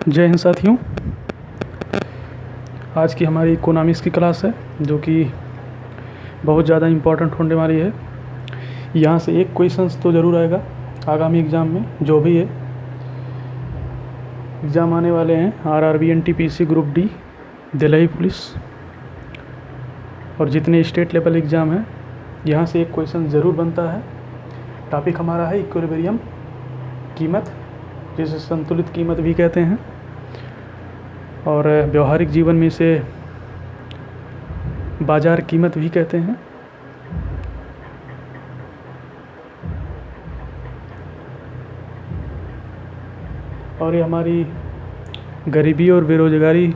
जय हिंद साथियों। आज की हमारी इकोनॉमिक्स की क्लास है जो कि बहुत ज़्यादा इम्पोर्टेंट होने वाली है। यहाँ से एक क्वेश्चंस तो ज़रूर आएगा आगामी एग्ज़ाम में, जो भी है एग्ज़ाम आने वाले हैं। RRB NTPC group D, Delhi police और जितने स्टेट लेवल एग्ज़ाम हैं, यहाँ से एक क्वेश्चन ज़रूर बनता है। टॉपिक हमारा है इक्विलिब्रियम, कीमत, जिसे संतुलित कीमत भी कहते हैं, और व्यवहारिक जीवन में इसे बाजार कीमत भी कहते हैं। और ये हमारी गरीबी और बेरोजगारी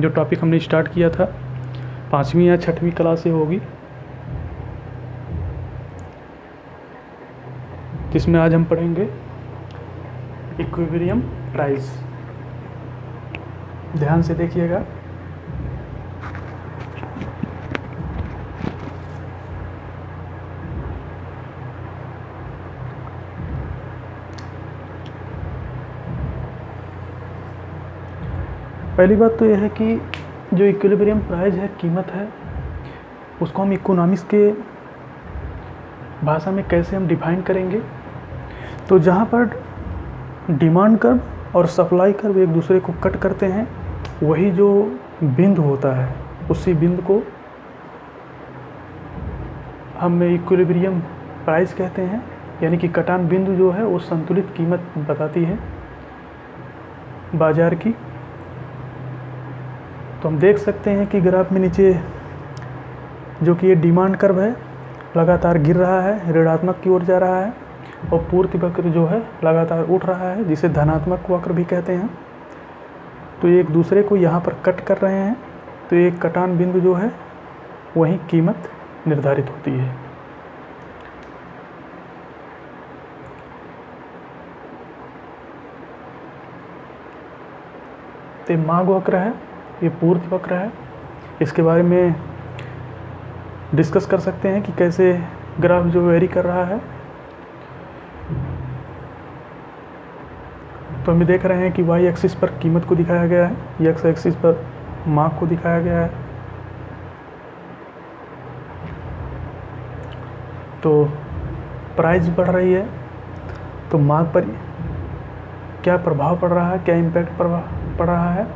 जो टॉपिक हमने स्टार्ट किया था 5वीं या 6वीं क्लास से होगी, जिसमें आज हम पढ़ेंगे इक्विलिब्रियम प्राइस। ध्यान से देखिएगा। पहली बात तो यह है कि जो इक्विलिब्रियम प्राइस है, कीमत है, उसको हम इकोनॉमिक्स के भाषा में कैसे हम डिफाइन करेंगे। तो जहाँ पर डिमांड कर्व और सप्लाई कर्व एक दूसरे को कट करते हैं, वही जो बिंदु होता है, उसी बिंदु को हम इक्विलिब्रियम प्राइस कहते हैं। यानी कि कटान बिंदु जो है वो संतुलित कीमत बताती है बाजार की। तो हम देख सकते हैं कि ग्राफ में नीचे जो कि ये डिमांड कर्व है लगातार गिर रहा है, ऋणात्मक की ओर जा रहा है, और पूर्ति वक्र जो है लगातार उठ रहा है, जिसे धनात्मक वक्र भी कहते हैं। तो एक दूसरे को यहाँ पर कट कर रहे हैं, तो एक कटान बिंदु जो है वहीं कीमत निर्धारित होती है। तो मांग वक्र है, ये पूर्ति वक्र है। इसके बारे में डिस्कस कर सकते हैं कि कैसे ग्राफ जो वेरी कर रहा है। तो हम देख रहे हैं कि वाई एक्सिस पर कीमत को दिखाया गया है, एक्स एक्सिस पर मांग को दिखाया गया है। तो प्राइस बढ़ रही है तो मांग पर क्या प्रभाव पड़ रहा है, क्या इम्पैक्ट पड़ रहा है,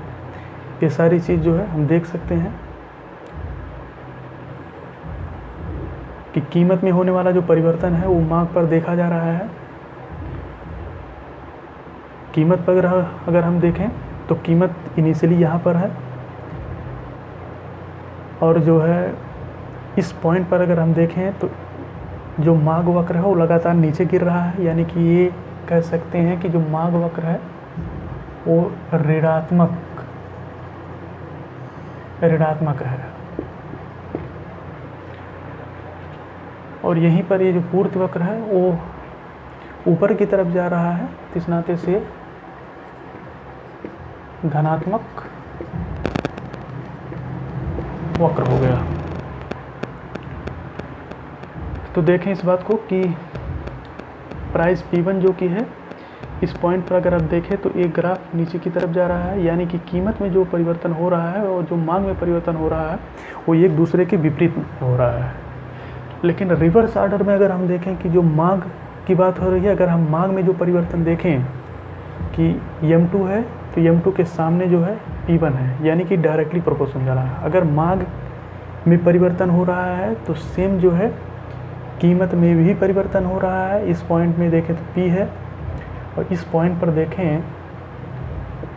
ये सारी चीज़ जो है हम देख सकते हैं कि कीमत में होने वाला जो परिवर्तन है वो मांग पर देखा जा रहा है। कीमत पर अगर हम देखें तो कीमत इनिशियली यहाँ पर है, और जो है इस पॉइंट पर अगर हम देखें तो जो मांग वक्र है वो लगातार नीचे गिर रहा है। यानी कि ये कह सकते हैं कि जो मांग वक्र है वो ऋणात्मक है, और यहीं पर ये जो पूर्ति वक्र है वो ऊपर की तरफ जा रहा है, इस नाते से धनात्मक वक्र हो गया। तो देखें इस बात को कि प्राइस P1 जो कि है, इस पॉइंट पर अगर आप देखें तो एक ग्राफ नीचे की तरफ जा रहा है। यानी कि कीमत में जो परिवर्तन हो रहा है और जो मांग में परिवर्तन हो रहा है वो एक दूसरे के विपरीत हो रहा है। लेकिन रिवर्स ऑर्डर में अगर हम देखें कि जो मांग की बात हो रही है, अगर हम मांग में जो परिवर्तन देखें कि M2 है तो M2 के सामने जो है P1 है, यानी कि डायरेक्टली प्रोपोर्शनल जा रहा है। अगर मांग में परिवर्तन हो रहा है तो सेम जो है कीमत में भी परिवर्तन हो रहा है। इस पॉइंट में देखें तो P है, और इस पॉइंट पर देखें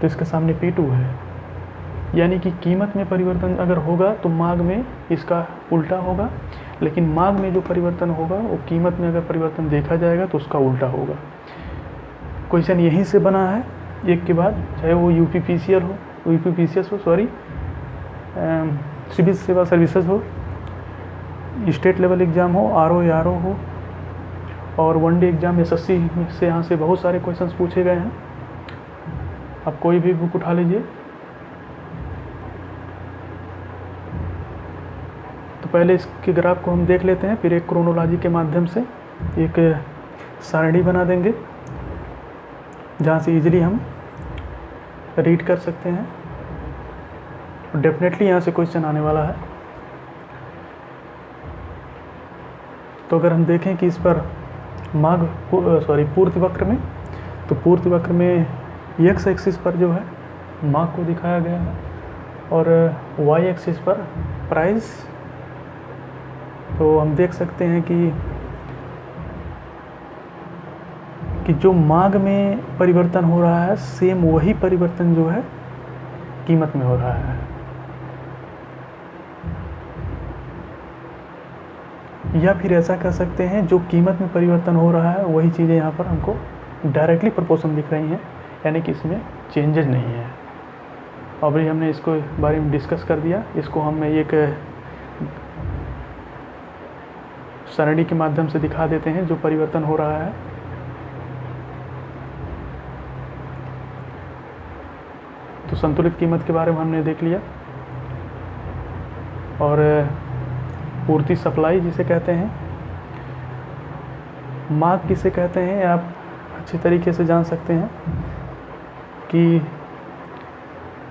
तो इसके सामने P2 है। यानी कि कीमत में परिवर्तन अगर होगा तो मांग में इसका उल्टा होगा, लेकिन मांग में जो परिवर्तन होगा वो कीमत में अगर परिवर्तन देखा जाएगा तो उसका उल्टा होगा। क्वेश्चन यहीं से बना है एक के बाद, चाहे वो यूपीपीसीएस हो, सिविल सेवा सर्विसेज हो, स्टेट लेवल एग्ज़ाम हो, आरओ हो, और वनडे एग्ज़ाम एसएससी से यहाँ से बहुत सारे क्वेश्चंस पूछे गए हैं। आप कोई भी बुक उठा लीजिए। तो पहले इसके ग्राफ को हम देख लेते हैं, फिर एक क्रोनोलॉजी के माध्यम से एक सारणी बना देंगे जहाँ से इजीली हम रीड कर सकते हैं। डेफिनेटली यहाँ से क्वेश्चन आने वाला है। तो अगर हम देखें कि इस पर पूर्ति वक्र में, तो पूर्ति वक्र में एक्स एक्सिस पर जो है माग को दिखाया गया है और वाई एक्सिस पर प्राइस। तो हम देख सकते हैं कि जो माग में परिवर्तन हो रहा है सेम वही परिवर्तन जो है कीमत में हो रहा है। या फिर ऐसा कह सकते हैं जो कीमत में परिवर्तन हो रहा है वही चीज़ें यहाँ पर हमको डायरेक्टली प्रोपोर्शन दिख रही हैं, यानी कि इसमें चेंजेस नहीं है। अभी हमने इसको बारे में डिस्कस कर दिया। इसको हम एक सरणी के माध्यम से दिखा देते हैं जो परिवर्तन हो रहा है। तो संतुलित कीमत के बारे में हमने देख लिया और पूर्ति सप्लाई जिसे कहते हैं, माग किसे कहते हैं आप अच्छे तरीके से जान सकते हैं कि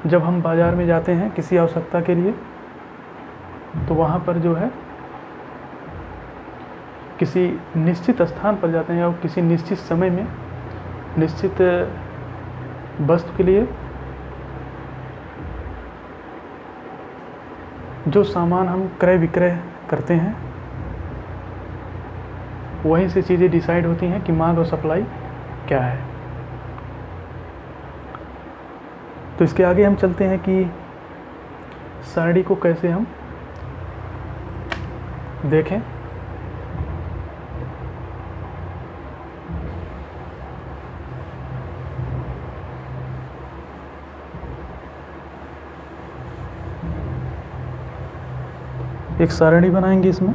जब हम बाज़ार में जाते हैं किसी आवश्यकता के लिए तो वहाँ पर जो है किसी निश्चित स्थान पर जाते हैं और किसी निश्चित समय में निश्चित वस्तु के लिए जो सामान हम क्रय विक्रय करते हैं वहीं से चीज़ें डिसाइड होती हैं कि मांग और सप्लाई क्या है। तो इसके आगे हम चलते हैं कि सारणी को कैसे हम देखें। एक सारणी बनाएंगे इसमें।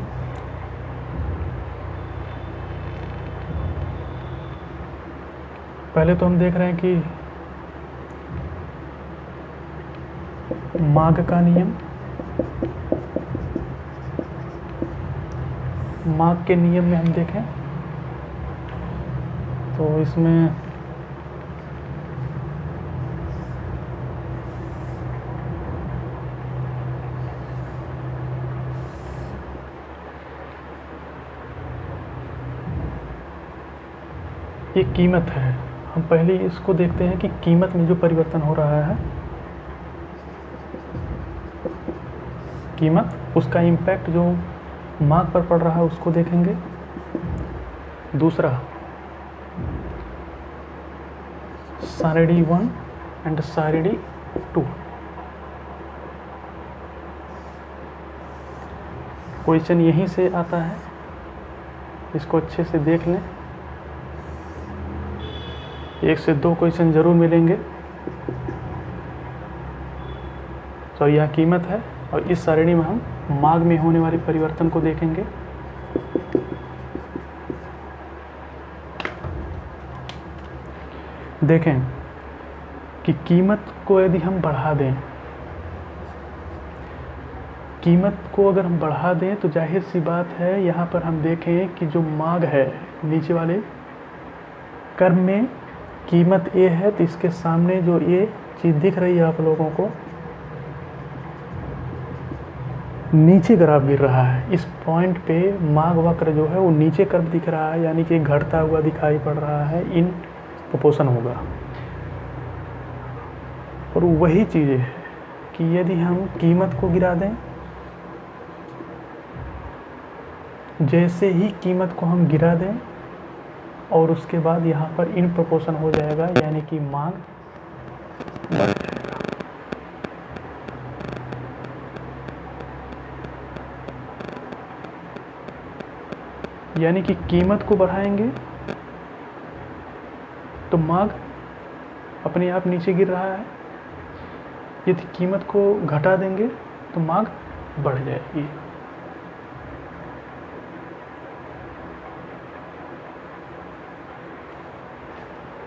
पहले तो हम देख रहे हैं कि माग का नियम, माग के नियम में हम देखें तो इसमें ये कीमत है। हम पहले इसको देखते हैं कि कीमत में जो परिवर्तन हो रहा है, कीमत, उसका इम्पैक्ट जो माग पर पड़ रहा है उसको देखेंगे। दूसरा सारणी 1 एंड सारणी 2। क्वेश्चन यहीं से आता है, इसको अच्छे से देख लें। 1 से 2 क्वेश्चन जरूर मिलेंगे। तो यह कीमत है और इस सारणी में हम माग में होने वाले परिवर्तन को देखेंगे। देखें कि कीमत को यदि हम बढ़ा दें, कीमत को अगर हम बढ़ा दें तो जाहिर सी बात है यहाँ पर हम देखें कि जो माग है नीचे वाले कर्म में कीमत ए है, तो इसके सामने जो ये चीज़ दिख रही है आप लोगों को, नीचे ग्राफ गिर रहा है। इस पॉइंट पे माग वक्र जो है वो नीचे कर्व दिख रहा है, यानी कि घटता हुआ दिखाई पड़ रहा है, इन प्रोपोर्शन होगा। और वही चीज़ें है कि यदि हम कीमत को गिरा दें, जैसे ही कीमत को हम गिरा दें और उसके बाद यहाँ पर इन प्रोपोर्शन हो जाएगा, यानी कि मांग बढ़ जाएगा। यानी कि कीमत को बढ़ाएंगे तो मांग अपने आप नीचे गिर रहा है, यदि कीमत को घटा देंगे तो मांग बढ़ जाएगी।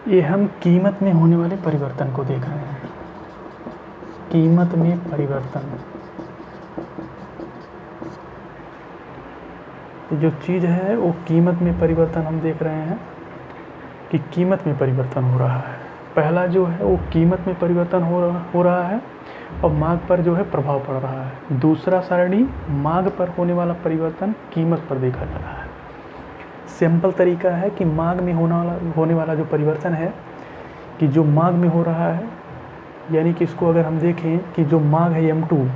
ये हम कीमत में होने वाले परिवर्तन को देख रहे हैं। कीमत में परिवर्तन, जो चीज़ है वो कीमत में परिवर्तन हम देख रहे हैं कि कीमत में परिवर्तन हो रहा है। पहला जो है वो कीमत में परिवर्तन हो रहा है और मांग पर जो है प्रभाव पड़ रहा है। दूसरा सारणी मांग पर होने वाला परिवर्तन कीमत पर देखा जा रहा है। सिंपल तरीका है कि मांग में होने वाला जो परिवर्तन है कि जो मांग में हो रहा है, यानी कि इसको अगर हम देखें कि जो मांग है M2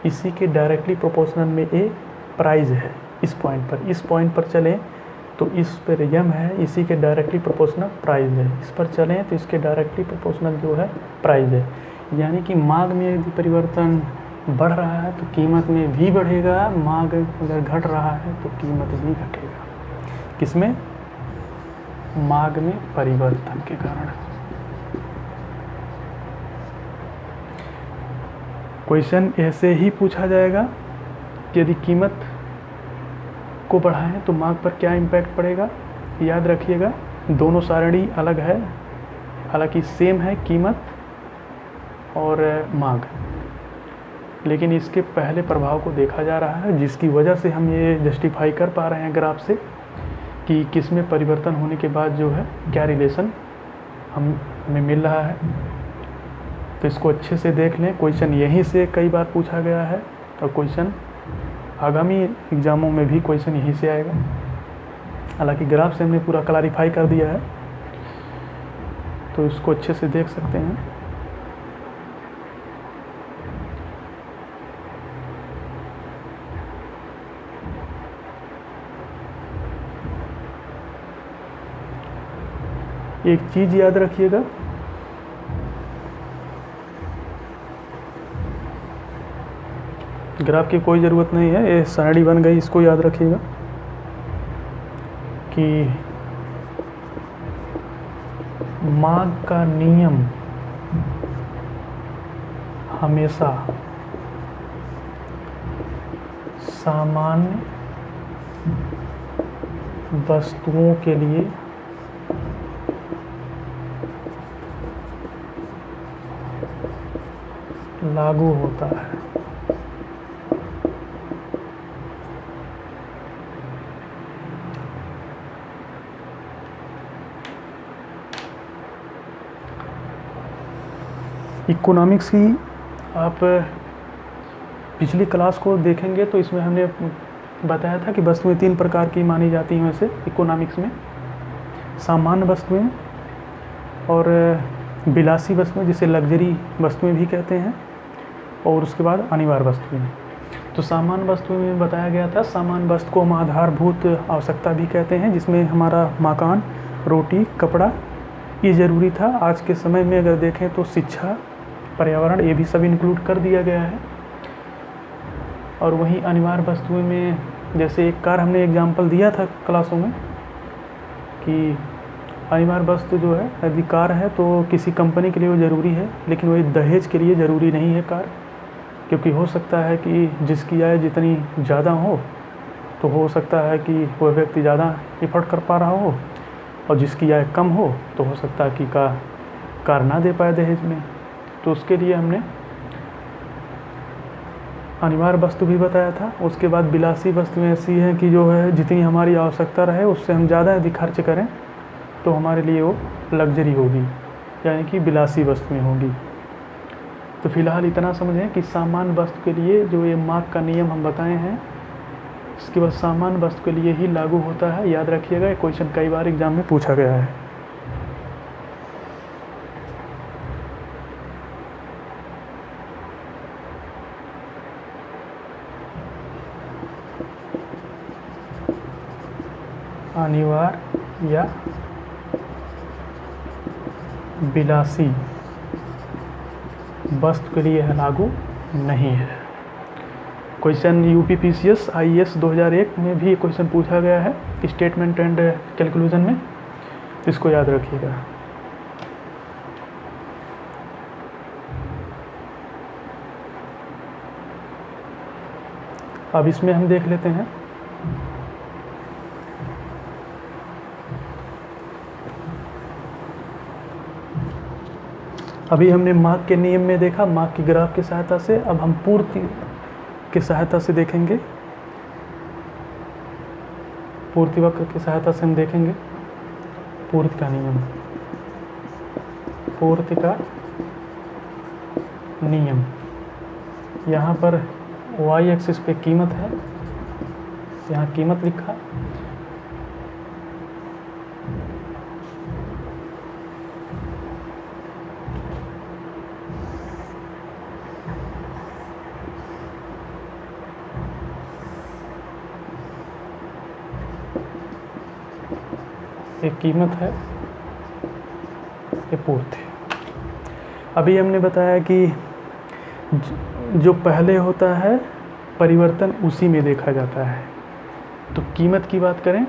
इसी के डायरेक्टली प्रोपोर्शनल में ए प्राइस है। इस पॉइंट पर चलें तो इस पर M है, इसी के डायरेक्टली प्रोपोर्शनल प्राइस है। इस पर चलें तो इसके डायरेक्टली प्रोपोर्शनल जो है प्राइस है। यानी कि मांग में यदि परिवर्तन बढ़ रहा है तो कीमत में भी बढ़ेगा, मांग अगर घट रहा है तो कीमत भी घटेगा। किसमें? मांग में परिवर्तन के कारण। क्वेश्चन ऐसे ही पूछा जाएगा कि यदि कीमत को बढ़ाएं तो मांग पर क्या इम्पैक्ट पड़ेगा। याद रखिएगा दोनों सारणी अलग है, हालांकि सेम है कीमत और मांग, लेकिन इसके पहले प्रभाव को देखा जा रहा है, जिसकी वजह से हम ये जस्टिफाई कर पा रहे हैं ग्राफ से कि किस में परिवर्तन होने के बाद जो है क्या रिलेशन हमें मिल रहा है। तो इसको अच्छे से देख लें। क्वेश्चन यहीं से कई बार पूछा गया है और क्वेश्चन आगामी एग्ज़ामों में भी क्वेश्चन यहीं से आएगा। हालांकि ग्राफ से हमने पूरा क्लैरिफाई कर दिया है, तो इसको अच्छे से देख सकते हैं। एक चीज़ याद रखिएगा, ग्राफ की कोई ज़रूरत नहीं है, ये सारणी बन गई, इसको याद रखिएगा कि मांग का नियम हमेशा सामान्य वस्तुओं के लिए लागू होता है। इकोनॉमिक्स की आप पिछली क्लास को देखेंगे तो इसमें हमने बताया था कि वस्तुएं 3 प्रकार की मानी जाती हैं वैसे इकोनॉमिक्स में। सामान्य वस्तुएं और विलासी वस्तुएं, जिसे लग्जरी वस्तुएं भी कहते हैं, और उसके बाद अनिवार्य वस्तुएं। तो सामान्य वस्तुएं में बताया गया था, सामान्य वस्तु को हम आधारभूत आवश्यकता भी कहते हैं, जिसमें हमारा मकान, रोटी, कपड़ा ये ज़रूरी था। आज के समय में अगर देखें तो शिक्षा, पर्यावरण, ये भी सब इंक्लूड कर दिया गया है। और वहीं अनिवार्य वस्तुएं में जैसे एक कार हमने एग्जाम्पल दिया था क्लासों में कि अनिवार्य वस्तु जो है यदि कार है तो किसी कंपनी के लिए वो ज़रूरी है, लेकिन वही दहेज के लिए ज़रूरी नहीं है कार, क्योंकि हो सकता है कि जिसकी आय जितनी ज़्यादा हो तो हो सकता है कि वह व्यक्ति ज़्यादा एफर्ट कर पा रहा हो, और जिसकी आय कम हो तो हो सकता है कि कार ना दे पाए दहेज में। तो उसके लिए हमने अनिवार्य वस्तु भी बताया था। उसके बाद विलासी वस्तुएं ऐसी हैं कि जो है जितनी हमारी आवश्यकता रहे उससे हम ज़्यादा यदि खर्च करें तो हमारे लिए वो लग्जरी होगी, यानी कि विलासी वस्तुएं होगी। तो फिलहाल इतना समझें कि सामान्य वस्तु के लिए जो ये मांग का नियम हम बताए हैं, केवल सामान्य वस्तु के लिए ही लागू होता है। याद रखिएगा, ये क्वेश्चन कई बार एग्जाम में पूछा गया है। अनिवार्य या विलासी वस्तु के लिए लागू नहीं है। क्वेश्चन यूपीपीसीएस आईएएस 2001 में भी क्वेश्चन पूछा गया है स्टेटमेंट एंड कैलकुलेशन में, इसको याद रखिएगा। अब इसमें हम देख लेते हैं अभी हमने मार्क के नियम में देखा, मार्क की ग्राफ की सहायता से। अब हम पूर्ति की सहायता से देखेंगे, पूर्ति वक्र की सहायता से हम देखेंगे पूर्ति का नियम। पूर्ति का नियम। यहाँ पर वाई एक्सिस पे कीमत है, यहाँ कीमत लिखा, ये कीमत है, ये पूर्ति। अभी हमने बताया कि जो पहले होता है परिवर्तन उसी में देखा जाता है। तो कीमत की बात करें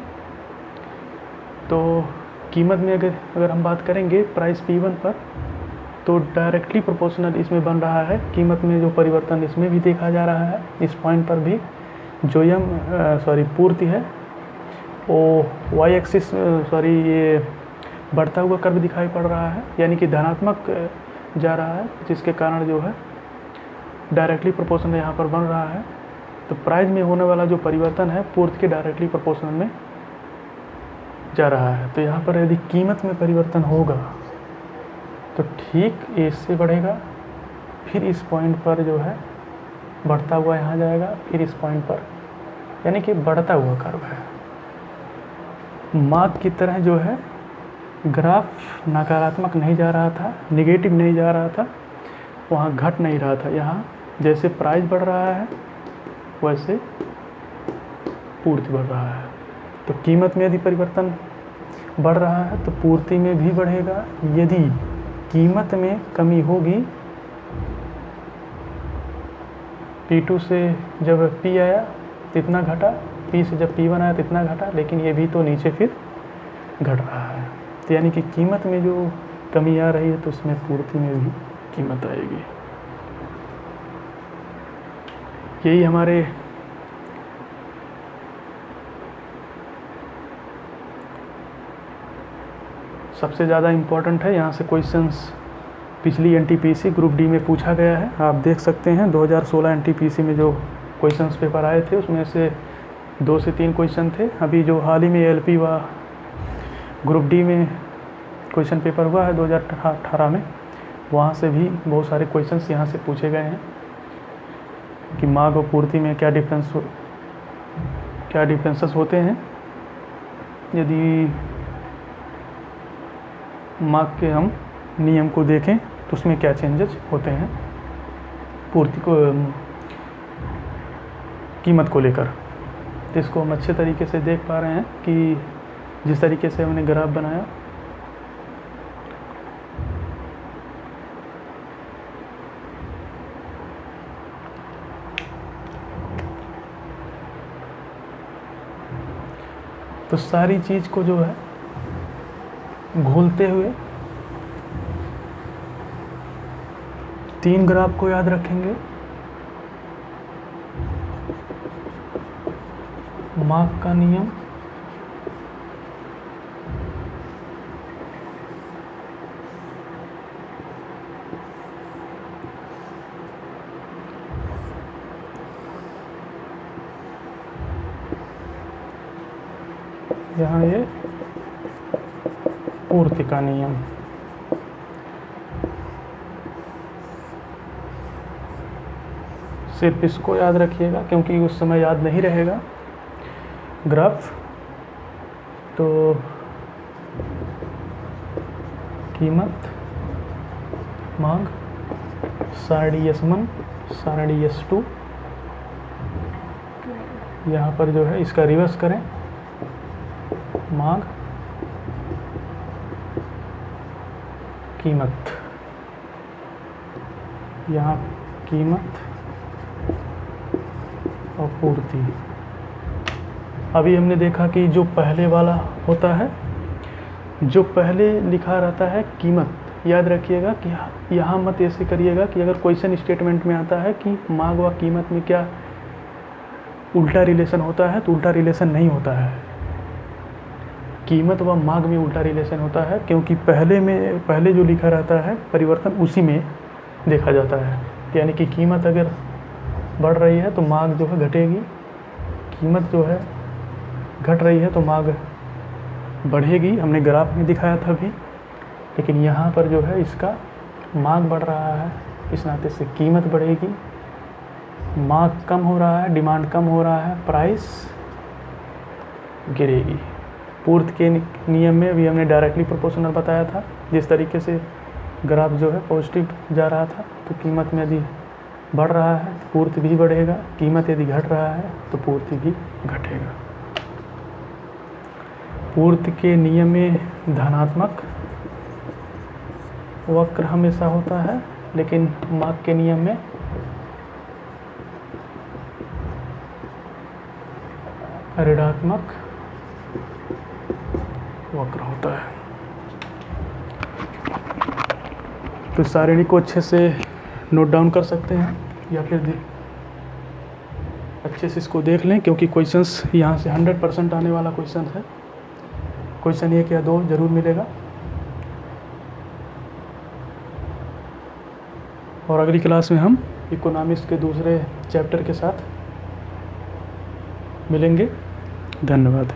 तो कीमत में अगर हम बात करेंगे प्राइस P1 पर, तो डायरेक्टली प्रोपोर्शनल इसमें बन रहा है। कीमत में जो परिवर्तन इसमें भी देखा जा रहा है, इस पॉइंट पर भी जो पूर्ति है वो वाई एक्सिस ये बढ़ता हुआ कर्व दिखाई पड़ रहा है, यानी कि धनात्मक जा रहा है, जिसके कारण जो है डायरेक्टली प्रोपोर्शनल यहाँ पर बन रहा है। तो प्राइस में होने वाला जो परिवर्तन है पूर्ति के डायरेक्टली प्रोपोर्शनल में जा रहा है। तो यहाँ पर यदि कीमत में परिवर्तन होगा तो ठीक इससे बढ़ेगा, फिर इस पॉइंट पर जो है बढ़ता हुआ यहाँ जाएगा, फिर इस पॉइंट पर, यानी कि बढ़ता हुआ कर्व है। मार्क की तरह जो है ग्राफ नकारात्मक नहीं जा रहा था, नेगेटिव नहीं जा रहा था, वहाँ घट नहीं रहा था। यहाँ जैसे प्राइस बढ़ रहा है वैसे पूर्ति बढ़ रहा है। तो कीमत में यदि परिवर्तन बढ़ रहा है तो पूर्ति में भी बढ़ेगा। यदि कीमत में कमी होगी, P2 से जब P आया तो इतना घटा, P से जब P1 आया तो इतना घटा, लेकिन ये भी तो नीचे फिर घट रहा है। तो यानी कि कीमत में जो कमी आ रही है तो उसमें पूर्ति में भी कीमत आएगी। यही हमारे सबसे ज़्यादा इम्पोर्टेंट है। यहाँ से क्वेश्चंस पिछली एनटीपीसी ग्रुप डी में पूछा गया है, आप देख सकते हैं। 2016 एनटीपीसी में जो क्वेश्चंस पेपर आए थे उसमें से 2 से 3 क्वेश्चन थे। अभी जो हाल ही में एलपी व ग्रुप डी में क्वेश्चन पेपर हुआ है 2018 में, वहाँ से भी बहुत सारे क्वेश्चंस यहाँ से पूछे गए हैं कि मांग और पूर्ति में क्या डिफरेंसेस होते हैं। यदि मांग के हम नियम को देखें तो उसमें क्या चेंजेस होते हैं पूर्ति को कीमत को लेकर। तो इसको हम अच्छे तरीके से देख पा रहे हैं कि जिस तरीके से हमने ग्राफ बनाया, तो सारी चीज़ को जो है घोलते हुए 3 ग्राफ को याद रखेंगे। मार्क का नियम, यहाँ ये पूर्ति का नियम। सिर्फ इसको याद रखिएगा क्योंकि उस समय याद नहीं रहेगा ग्राफ। तो कीमत, मांग, सारणी S1, सारणी S2, यहाँ पर जो है इसका रिवर्स करें, मांग, कीमत, यहाँ कीमत और पूर्ति। अभी हमने देखा कि जो पहले वाला होता है, जो पहले लिखा रहता है कीमत, याद रखिएगा कि यहाँ मत ऐसे करिएगा कि अगर क्वेश्चन स्टेटमेंट में आता है कि मांग व कीमत में क्या उल्टा रिलेशन होता है, तो उल्टा रिलेशन नहीं होता है। कीमत व मांग में उल्टा रिलेशन होता है, क्योंकि पहले जो लिखा रहता है परिवर्तन उसी में देखा जाता है। यानी कि कीमत अगर बढ़ रही है तो मांग जो है घटेगी, कीमत जो है घट रही है तो मांग बढ़ेगी। हमने ग्राफ में दिखाया था अभी। लेकिन यहाँ पर जो है इसका मांग बढ़ रहा है, इस नाते से कीमत बढ़ेगी। मांग कम हो रहा है, डिमांड कम हो रहा है, प्राइस गिरेगी। पूर्ति के नियम में भी हमने डायरेक्टली प्रोपोर्शनल बताया था। जिस तरीके से ग्राफ जो है पॉजिटिव जा रहा था तो कीमत में यदि बढ़ रहा है तो पूर्ति भी बढ़ेगा, कीमत यदि घट रहा है तो पूर्ति भी घटेगा। पूर्ति के नियम में धनात्मक वक्र हमेशा होता है, लेकिन मांग के नियम में ऋणात्मक वक्र होता है। तो इस सारणी को अच्छे से नोट डाउन कर सकते हैं या फिर अच्छे से इसको देख लें, क्योंकि क्वेश्चंस यहाँ से 100% आने वाला क्वेश्चन है। क्वेश्चन 1 या 2 जरूर मिलेगा। और अगली क्लास में हम इकोनॉमिक्स के दूसरे चैप्टर के साथ मिलेंगे। धन्यवाद।